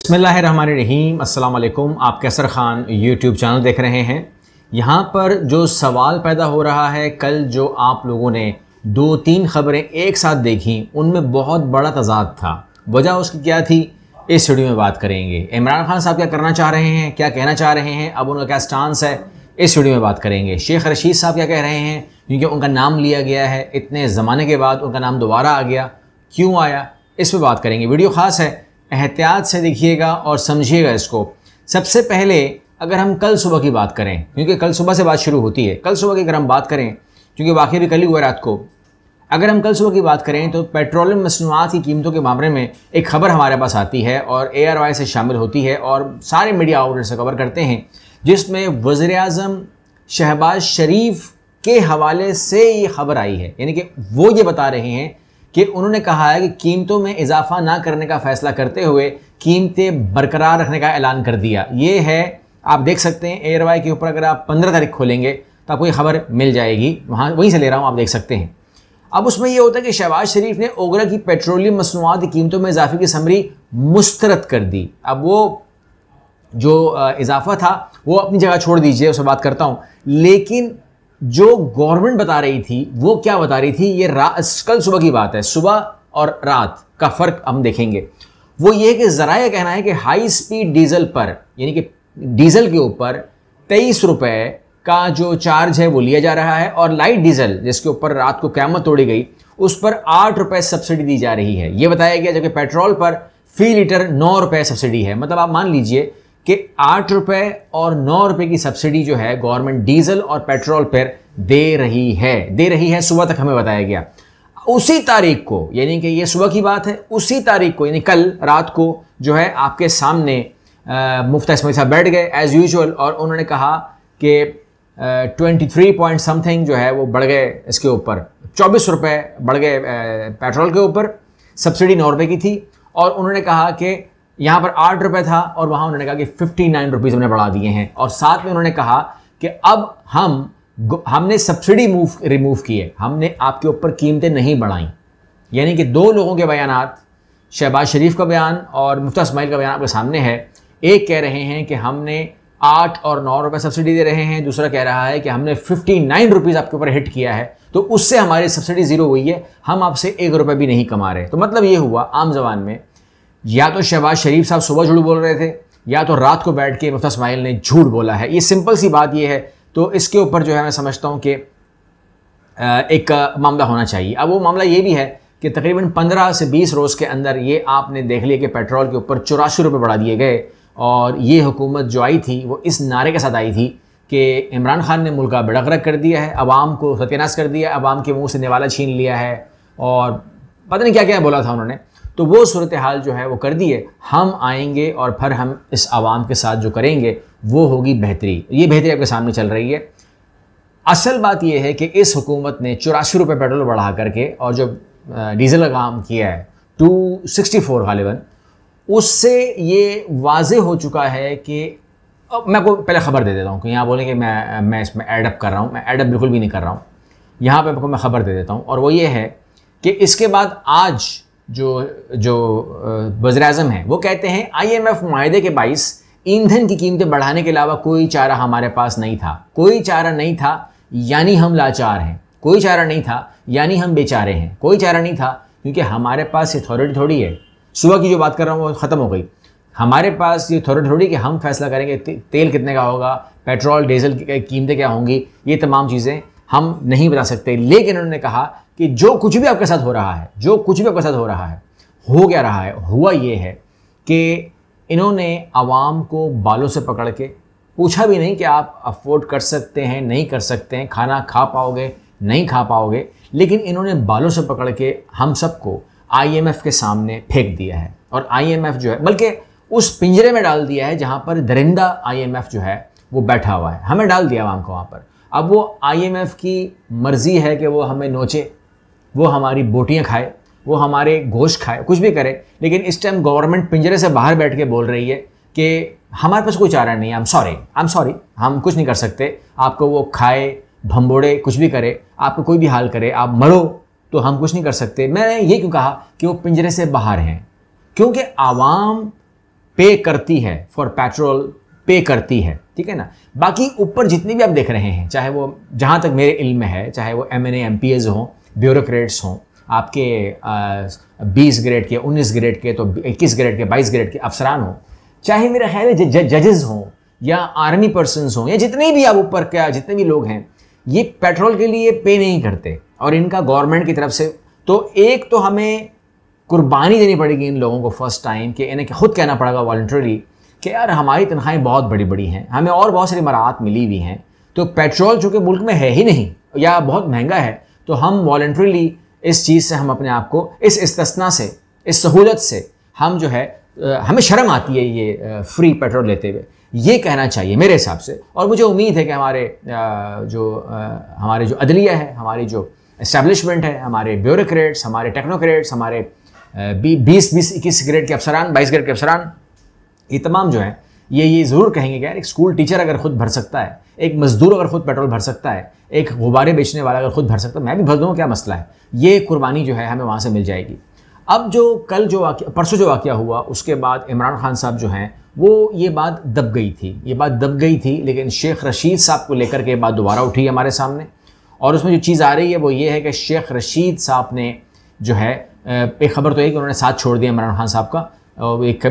बिस्मिल्लाहिर्रहमानिर्रहीम। अस्सलाम वालेकुम। आप कैसर ख़ान यूट्यूब चैनल देख रहे हैं। यहाँ पर जो सवाल पैदा हो रहा है, कल जो आप लोगों ने 2-3 ख़बरें एक साथ देखी उनमें बहुत बड़ा तज़ाद था। वजह उसकी क्या थी, इस वीडियो में बात करेंगे। इमरान खान साहब क्या करना चाह रहे हैं, क्या कहना चाह रहे हैं, अब उनका क्या स्टांस है, इस वीडियो में बात करेंगे। शेख रशीद साहब क्या कह रहे हैं, क्योंकि उनका नाम लिया गया है, इतने ज़माने के बाद उनका नाम दोबारा आ गया, क्यों आया, इस पर बात करेंगे। वीडियो ख़ास है, एहतियात से देखिएगा और समझिएगा इसको। सबसे पहले अगर हम कल सुबह की बात करें, क्योंकि कल सुबह से बात शुरू होती है, कल सुबह की अगर हम बात करें, क्योंकि वाकई भी कल ही हुआ रात को, अगर हम कल सुबह की बात करें तो पेट्रोलियम मसनूआत की कीमतों के मामले में एक खबर हमारे पास आती है और ARY से शामिल होती है और सारे मीडिया आउटलेट से कवर करते हैं, जिसमें वज़ीर-ए-आज़म शहबाज शरीफ के हवाले से ये खबर आई है। यानी कि वो ये बता रहे हैं कि उन्होंने कहा है कि कीमतों में इजाफा ना करने का फ़ैसला करते हुए कीमतें बरकरार रखने का ऐलान कर दिया। ये है, आप देख सकते हैं ARY के ऊपर, अगर आप 15 तारीख खोलेंगे तो आपको ये खबर मिल जाएगी, वहाँ वहीं से ले रहा हूँ, आप देख सकते हैं। अब उसमें ये होता है कि शहबाज शरीफ ने ओगरा की पेट्रोलियम मसनूआत की कीमतों में इजाफे की समरी मुस्तरद कर दी। अब वो जो इजाफा था वो अपनी जगह छोड़ दीजिए, उससे बात करता हूँ, लेकिन जो गवर्नमेंट बता रही थी वो क्या बता रही थी, ये कल सुबह की बात है, सुबह और रात का फ़र्क हम देखेंगे। वो ये कि ज़रा यह कहना है कि हाई स्पीड डीजल पर, यानी कि डीजल के ऊपर 23 रुपये का जो चार्ज है वो लिया जा रहा है, और लाइट डीजल जिसके ऊपर रात को क़यामत तोड़ी गई उस पर 8 रुपये सब्सिडी दी जा रही है, ये बताया गया। जबकि पेट्रोल पर फ़ी लीटर 9 रुपये सब्सिडी है। मतलब आप मान लीजिए कि 8 रुपये और 9 रुपये की सब्सिडी जो है गवर्नमेंट डीजल और पेट्रोल पर दे रही है। सुबह तक हमें बताया गया। उसी तारीख को, यानी कि ये सुबह की बात है, उसी तारीख को यानी कल रात को जो है आपके सामने मुफ्ती इस्माइल साहब बैठ गए एज़ यूजुअल, और उन्होंने कहा कि 23 पॉइंट समथिंग जो है वो बढ़ गए, इसके ऊपर 24 रुपये बढ़ गए पेट्रोल के ऊपर, सब्सिडी 9 रुपये की थी, और उन्होंने कहा कि यहाँ पर 8 रुपये था और वहाँ उन्होंने कहा कि 59 रुपीज़ हमने बढ़ा दिए हैं, और साथ में उन्होंने कहा कि अब हमने सब्सिडी रिमूव की है, हमने आपके ऊपर कीमतें नहीं बढ़ाई। यानी कि दो लोगों के बयानात, शहबाज शरीफ का बयान और मुफ्ती इस्माइल का बयान आपके सामने है। एक कह रहे हैं कि हमने 8 और 9 रुपये सब्सिडी दे रहे हैं, दूसरा कह रहा है कि हमने 59 रुपीज़ आपके ऊपर हिट किया है, तो उससे हमारी सब्सिडी ज़ीरो हुई है, हम आपसे 1 रुपये भी नहीं कमा रहे। तो मतलब ये हुआ आम जबान में, या तो शहबाज शरीफ साहब सुबह झूठ बोल रहे थे, या तो रात को बैठ के मुफ्ती इस्माइल ने झूठ बोला है। ये सिंपल सी बात ये है। तो इसके ऊपर जो है मैं समझता हूँ कि एक मामला होना चाहिए। अब वो मामला ये भी है कि तकरीबन 15 से 20 रोज़ के अंदर ये आपने देख लिया कि पेट्रोल के ऊपर 84 रुपये बढ़ा दिए गए, और ये हुकूमत जो आई थी वो इस नारे के साथ आई थी कि इमरान खान ने मुल्क का बेड़गरक कर दिया है, अवाम को सत्यानाश कर दिया, अवाम के मुँह से निवाला छीन लिया है, और पता नहीं क्या क्या बोला था उन्होंने। तो वो सूरत हाल जो है वो कर दी है। हम आएंगे और फिर हम इस आवाम के साथ जो करेंगे वो होगी बेहतरी। ये बेहतरी आपके सामने चल रही है। असल बात ये है कि इस हुकूमत ने 84 रुपये पेट्रोल बढ़ा करके और जो डीजल का काम किया है 264 गालिबन, उससे ये वाज़े हो चुका है कि अब मैं आपको पहले ख़बर दे देता हूँ कि यहाँ बोलें कि मैं इसमें एडअप कर रहा हूँ। मैं एडअप बिल्कुल भी नहीं कर रहा हूँ। यहाँ पर आपको मैं ख़बर दे देता हूँ, और वो ये है कि इसके बाद आज जो वज़ीर-ए-आज़म हैं वो कहते हैं IMF मुआहदे के बाइस ईंधन की कीमतें बढ़ाने के अलावा कोई चारा हमारे पास नहीं था। कोई चारा नहीं था यानी हम लाचार हैं, कोई चारा नहीं था यानी हम बेचारे हैं। कोई चारा नहीं था क्योंकि हमारे पास अथॉरिटी थोड़ी है। सुबह की जो बात कर रहा हूँ वो ख़त्म हो गई। हमारे पास ये अथॉरिटी थोड़ी कि हम फैसला करेंगे तेल कितने का होगा, पेट्रोल डीजल की कीमतें क्या होंगी, ये तमाम चीज़ें हम नहीं बता सकते। लेकिन उन्होंने कहा कि जो कुछ भी आपके साथ हो रहा है, जो कुछ भी आपके साथ हो रहा है, हो क्या रहा है, हुआ ये है कि इन्होंने आवाम को बालों से पकड़ के पूछा भी नहीं कि आप अफोर्ड कर सकते हैं, नहीं कर सकते हैं, खाना खा पाओगे, नहीं खा पाओगे, लेकिन इन्होंने बालों से पकड़ के हम सबको IMF के सामने फेंक दिया है। और IMF जो है बल्कि उस पिंजरे में डाल दिया है जहाँ पर दरिंदा IMF जो है वो बैठा हुआ है, हमें डाल दिया आवाम को वहाँ पर। अब वो IMF की मर्ज़ी है कि वो हमें नोचे, वो हमारी बोटियाँ खाए, वो हमारे गोश्त खाए, कुछ भी करे, लेकिन इस टाइम गवर्नमेंट पिंजरे से बाहर बैठ के बोल रही है कि हमारे पास कोई चारा नहीं है, आई एम सॉरी, हम कुछ नहीं कर सकते। आपको वो खाए, भंबोड़े, कुछ भी करे, आपको कोई भी हाल करे, आप मरो, तो हम कुछ नहीं कर सकते। मैंने ये क्यों कहा कि वो पिंजरे से बाहर हैं? क्योंकि आवाम पे करती है, फॉर पेट्रोल पे करती है, ठीक है ना। बाकी ऊपर जितने भी आप देख रहे हैं, चाहे वो जहाँ तक मेरे इल्म में है, चाहे वो MNA MPAs हों, ब्यूरोक्रेट्स हों, आपके 20 ग्रेड के, 19 ग्रेड के, तो 21 ग्रेड के, 22 ग्रेड के अफसरान हों, चाहे मेरा ख्याल है जजेस हों या आर्मी पर्सनस हों, या जितने भी आप ऊपर क्या जितने भी लोग हैं, ये पेट्रोल के लिए पे नहीं करते और इनका गवर्नमेंट की तरफ से। तो एक तो हमें कुर्बानी देनी पड़ेगी इन लोगों को फर्स्ट टाइम, कि इन्हें खुद कहना पड़ेगा वॉलंटरीली कि यार हमारी तनख्वाहें बहुत बड़ी बड़ी हैं, हमें और बहुत सारी मराहत मिली हुई हैं, तो पेट्रोल चूँकि मुल्क में है ही नहीं या बहुत महंगा है, तो हम वॉलंटरीली इस चीज़ से हम अपने आप को इस इस्तिस्ना से, इस सहूलत से हम जो है हमें शर्म आती है ये फ्री पेट्रोल लेते हुए, ये कहना चाहिए मेरे हिसाब से। और मुझे उम्मीद है कि हमारे जो अदलिया है, हमारी जो इस्टेब्लिशमेंट है, हमारे ब्यूरोक्रेट्स, हमारे टेक्नोक्रेट्स, हमारे 20-21 ग्रेड के अफसरान, 22 ग्रेड के अफसरान, ये तमाम जो है ये ज़रूर कहेंगे कि यार एक स्कूल टीचर अगर खुद भर सकता है, एक मज़दूर अगर खुद पेट्रोल भर सकता है, एक गुब्बारे बेचने वाला अगर खुद भर सकता है, मैं भी भर दूँगा, क्या मसला है। ये कुर्बानी जो है हमें वहाँ से मिल जाएगी। अब जो कल जो परसों जो वाक़या हुआ, उसके बाद इमरान खान साहब जो हैं वो ये बात दब गई थी, लेकिन शेख रशीद साहब को लेकर के बात दोबारा उठी हमारे सामने। और उसमें जो चीज़ आ रही है वो ये है कि शेख रशीद साहब ने जो है एक खबर तो है कि उन्होंने साथ छोड़ दिया इमरान खान साहब का। एक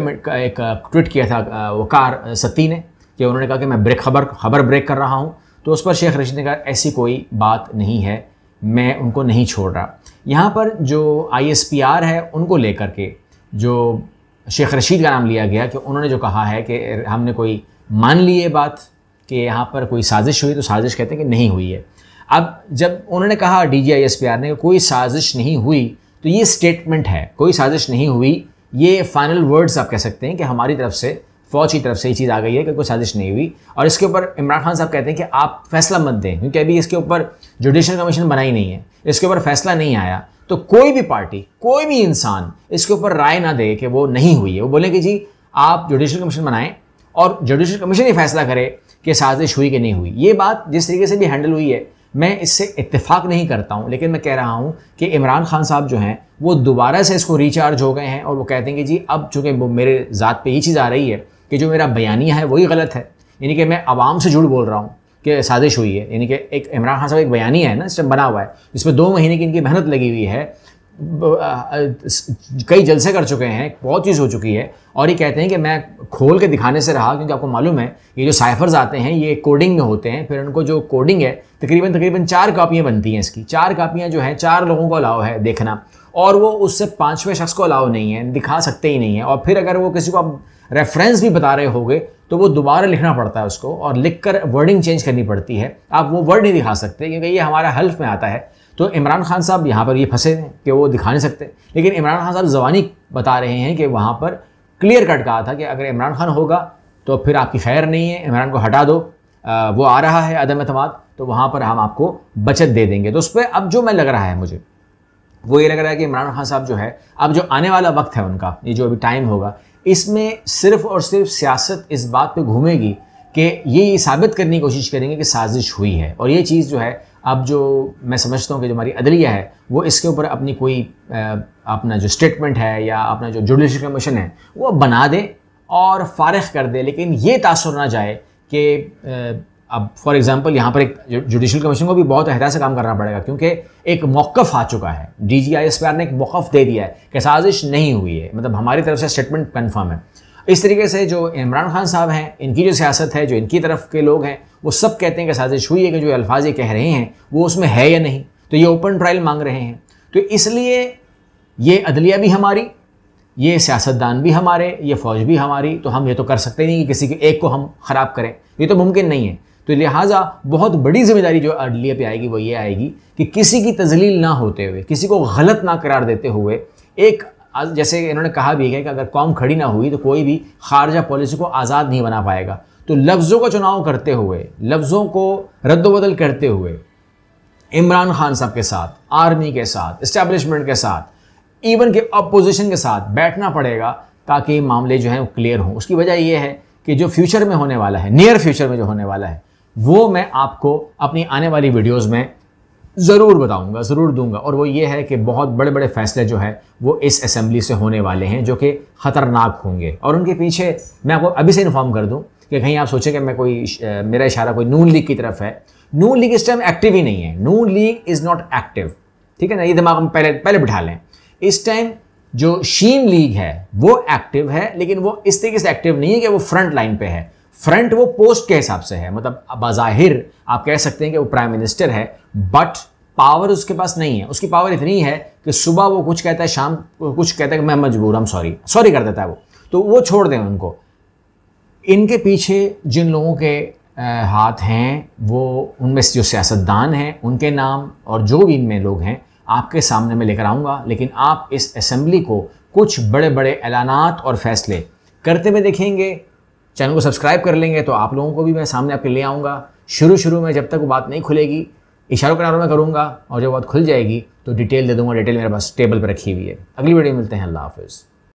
ट्वीट किया था वकार सत्ती ने कि उन्होंने कहा कि मैं खबर ब्रेक कर रहा हूँ, तो उस पर शेख रशीद ने कहा ऐसी कोई बात नहीं है, मैं उनको नहीं छोड़ रहा। यहाँ पर जो ISPR है उनको लेकर के जो शेख रशीद का नाम लिया गया कि उन्होंने जो कहा है कि हमने कोई मान ली ये बात कि यहाँ पर कोई साजिश हुई, तो साजिश कहते हैं कि नहीं हुई है। अब जब उन्होंने कहा DG ISPR ने कोई साजिश नहीं हुई, तो ये स्टेटमेंट है, कोई साजिश नहीं हुई, ये फाइनल वर्ड्स आप कह सकते हैं कि हमारी तरफ से, फ़ौज की तरफ से ये चीज़ आ गई है कि कोई साजिश नहीं हुई। और इसके ऊपर इमरान खान साहब कहते हैं कि आप फैसला मत दें, क्योंकि अभी इसके ऊपर जुडिशल कमीशन बनाई नहीं है, इसके ऊपर फैसला नहीं आया, तो कोई भी पार्टी, कोई भी इंसान इसके ऊपर राय ना दे कि वो नहीं हुई है। वो बोले कि जी आप जुडिशल कमीशन बनाएं और जुडिशल कमीशन ही फैसला करे कि साजिश हुई कि नहीं हुई। ये बात जिस तरीके से भी हैंडल हुई है, मैं इससे इत्तेफाक नहीं करता हूँ, लेकिन मैं कह रहा हूँ कि इमरान खान साहब जो हैं वो दोबारा से इसको रिचार्ज हो गए हैं और वो कहते हैं कि जी अब चूँकि मेरे ज़ात पे ये चीज़ आ रही है कि जो मेरा बयानिया है वही गलत है, यानी कि मैं आवाम से झूठ बोल रहा हूँ कि साजिश हुई है। यानी कि एक इमरान खान साहब एक बयानिया है ना, सिस्टम बना हुआ है, इसमें 2 महीने की इनकी मेहनत लगी हुई है, कई जलसे कर चुके हैं, बहुत चीज़ हो चुकी है, और ये कहते हैं कि मैं खोल के दिखाने से रहा, क्योंकि आपको मालूम है ये जो साइफर्स आते हैं ये कोडिंग में होते हैं, फिर उनको जो कोडिंग है तकरीबन 4 कापियाँ बनती हैं इसकी, 4 कापियाँ जो हैं 4 लोगों को अलाउ है देखना, और वो उससे 5वें शख्स को अलाउ नहीं है, दिखा सकते ही नहीं है। और फिर अगर वो किसी को आप रेफरेंस भी बता रहे होगे तो वो दोबारा लिखना पड़ता है उसको, और लिख कर वर्डिंग चेंज करनी पड़ती है, आप वो वर्ड नहीं दिखा सकते क्योंकि ये हमारा हल्फ में आता है। तो इमरान खान साहब यहाँ पर ये फंसे हैं कि वो दिखा नहीं सकते, लेकिन इमरान खान साहब ज़बानी बता रहे हैं कि वहाँ पर क्लियर कट कहा था कि अगर इमरान खान होगा तो फिर आपकी खैर नहीं है, इमरान को हटा दो, वो आ रहा है अदम एतमाद, तो वहाँ पर हम आपको बचत दे देंगे। तो उस पर अब जो मैं लग रहा है मुझे वो ये लग रहा है कि इमरान खान साहब जो है, अब जो आने वाला वक्त है उनका, ये जो अभी टाइम होगा, इसमें सिर्फ़ और सिर्फ सियासत इस बात पे घूमेगी कि ये साबित करने की कोशिश करेंगे कि साजिश हुई है। और ये चीज़ जो है अब जो मैं समझता हूँ कि जो हमारी अदलिया है वो इसके ऊपर अपनी कोई अपना जो स्टेटमेंट है या अपना जो जुडिशल कमीशन है वो बना दे और फारिग कर दे, लेकिन ये तासुर ना जाए कि अब फॉर एग्जांपल यहाँ पर एक जुडिशल कमीशन को भी बहुत एहतियात से काम करना पड़ेगा, क्योंकि एक मौक़िफ़ आ चुका है, DG ISPR ने एक मौक़िफ़ दे दिया है कि साजिश नहीं हुई है, मतलब हमारी तरफ से स्टेटमेंट कन्फर्म है। इस तरीके से जो इमरान खान साहब हैं, इनकी जो सियासत है, जो इनकी तरफ के लोग हैं, वो सब कहते हैं कि साजिश हुई है, कि जो अल्फाज ये कह रहे हैं वो उसमें है या नहीं, तो ये ओपन ट्रायल मांग रहे हैं। तो इसलिए ये अदलिया भी हमारी, ये सियासतदान भी हमारे, ये फ़ौज भी हमारी, तो हम ये तो कर सकते नहीं कि किसी के एक को हम ख़राब करें, ये तो मुमकिन नहीं है। तो लिहाजा बहुत बड़ी जिम्मेदारी जो अदलिया पे आएगी वो ये आएगी कि किसी की तजलील ना होते हुए, किसी को गलत ना करार देते हुए, एक जैसे इन्होंने कहा भी है कि अगर कौम खड़ी ना हुई तो कोई भी खारजा पॉलिसी को आज़ाद नहीं बना पाएगा। तो लफ्ज़ों का चुनाव करते हुए, लफ्ज़ों को रद्द-बदल करते हुए इमरान खान साहब के साथ, आर्मी के साथ, इस्टेब्लिशमेंट के साथ, इवन के अपोजिशन के साथ बैठना पड़ेगा ताकि मामले जो हैं वो क्लियर हों। उसकी वजह यह है कि जो फ्यूचर में होने वाला है, नियर फ्यूचर में जो होने वाला है, वो मैं आपको अपनी आने वाली वीडियोज़ में ज़रूर बताऊंगा, ज़रूर दूंगा। और वो ये है कि बहुत बड़े बड़े फैसले जो है वो इस असेंबली से होने वाले हैं जो कि ख़तरनाक होंगे। और उनके पीछे मैं आपको अभी से इन्फॉर्म कर दूं कि कहीं आप सोचें कि मैं मेरा इशारा कोई नून लीग की तरफ है। नून लीग इस टाइम एक्टिव ही नहीं है। नून लीग इज़ नॉट एक्टिव, ठीक है ना, ये दिमाग में पहले बिठा लें। इस टाइम जो शीन लीग है वो एक्टिव है, लेकिन वो इस तरीके से एक्टिव नहीं है कि वो फ्रंट लाइन पे है। फ्रंट वो पोस्ट के हिसाब से है, मतलब बाज़ाहिर आप कह सकते हैं कि वो प्राइम मिनिस्टर है, बट पावर उसके पास नहीं है। उसकी पावर इतनी है कि सुबह वो कुछ कहता है, शाम कुछ कहता है कि मैं मजबूर, हम सॉरी कर देता है वो, तो वो छोड़ दें उनको। इनके पीछे जिन लोगों के हाथ हैं वो उनमें जो सियासतदान हैं उनके नाम और जो भी इनमें लोग हैं आपके सामने मैं लेकर आऊँगा। लेकिन आप इस असेंबली को कुछ बड़े बड़े ऐलानात और फैसले करते हुए देखेंगे। चैनल को सब्सक्राइब कर लेंगे तो आप लोगों को भी मैं सामने आपके ले आऊँगा। शुरू में जब तक वो बात नहीं खुलेगी इशारों किनारों में करूँगा, और जब बात खुल जाएगी तो डिटेल दे दूँगा। डिटेल मेरे पास टेबल पर रखी हुई है। अगली वीडियो में मिलते हैं। अल्लाह हाफ़िज़।